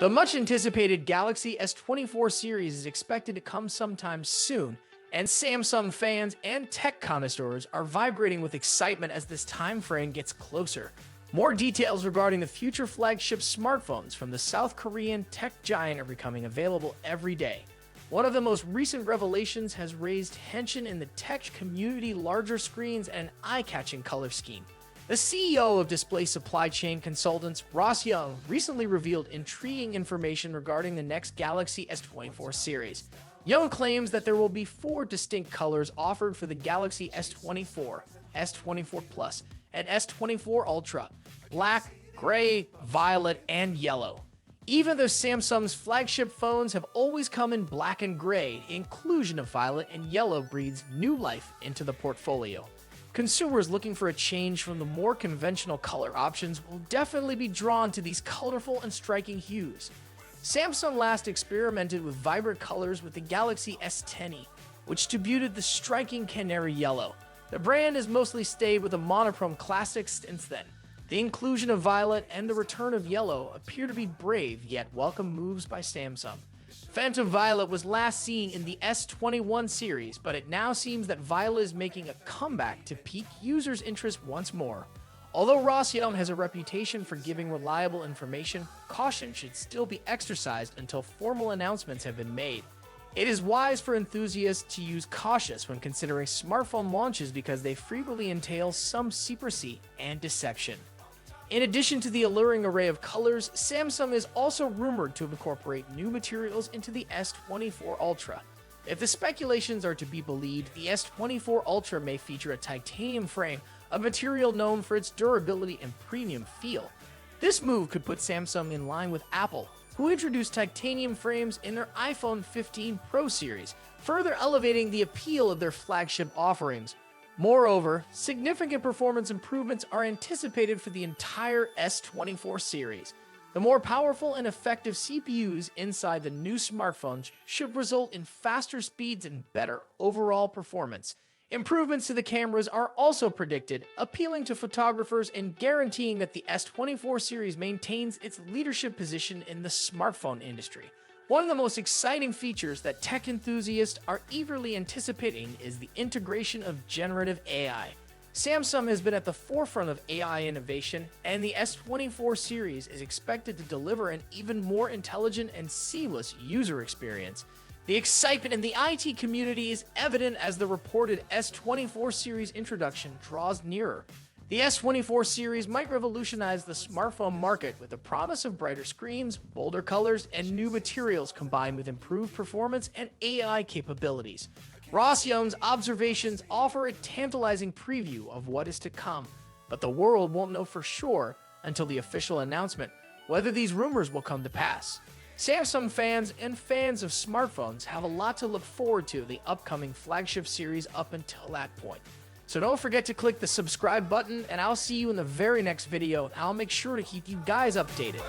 The much-anticipated Galaxy S24 series is expected to come sometime soon, and Samsung fans and tech connoisseurs are vibrating with excitement as this time frame gets closer. More details regarding the future flagship smartphones from the South Korean tech giant are becoming available every day. One of the most recent revelations has raised tension in the tech community: larger screens and an eye-catching color scheme. The CEO of display supply chain consultants, Ross Young, recently revealed intriguing information regarding the next Galaxy S24 series. Young claims that there will be 4 distinct colors offered for the Galaxy S24, S24 Plus, and S24 Ultra: black, gray, violet, and yellow. Even though Samsung's flagship phones have always come in black and gray, the inclusion of violet and yellow breathes new life into the portfolio. Consumers looking for a change from the more conventional color options will definitely be drawn to these colorful and striking hues. Samsung last experimented with vibrant colors with the Galaxy S10e, which debuted the striking canary yellow. The brand has mostly stayed with a monochrome classic since then. The inclusion of violet and the return of yellow appear to be brave yet welcome moves by Samsung. Phantom Violet was last seen in the S21 series, but it now seems that violet is making a comeback to pique users' interest once more. Although Ross Young has a reputation for giving reliable information, caution should still be exercised until formal announcements have been made. It is wise for enthusiasts to use caution when considering smartphone launches because they frequently entail some secrecy and deception. In addition to the alluring array of colors, Samsung is also rumored to incorporate new materials into the S24 Ultra. If the speculations are to be believed, the S24 Ultra may feature a titanium frame, a material known for its durability and premium feel. This move could put Samsung in line with Apple, who introduced titanium frames in their iPhone 15 Pro series, further elevating the appeal of their flagship offerings. Moreover, significant performance improvements are anticipated for the entire S24 series. The more powerful and effective CPUs inside the new smartphones should result in faster speeds and better overall performance. Improvements to the cameras are also predicted, appealing to photographers and guaranteeing that the S24 series maintains its leadership position in the smartphone industry. One of the most exciting features that tech enthusiasts are eagerly anticipating is the integration of generative AI. Samsung has been at the forefront of AI innovation, and the S24 series is expected to deliver an even more intelligent and seamless user experience. The excitement in the IT community is evident as the reported S24 series introduction draws nearer. The S24 series might revolutionize the smartphone market with the promise of brighter screens, bolder colors, and new materials combined with improved performance and AI capabilities. Ross Young's observations offer a tantalizing preview of what is to come, but the world won't know for sure until the official announcement whether these rumors will come to pass. Samsung fans and fans of smartphones have a lot to look forward to the upcoming flagship series up until that point. So don't forget to click the subscribe button, and I'll see you in the very next video, and I'll make sure to keep you guys updated.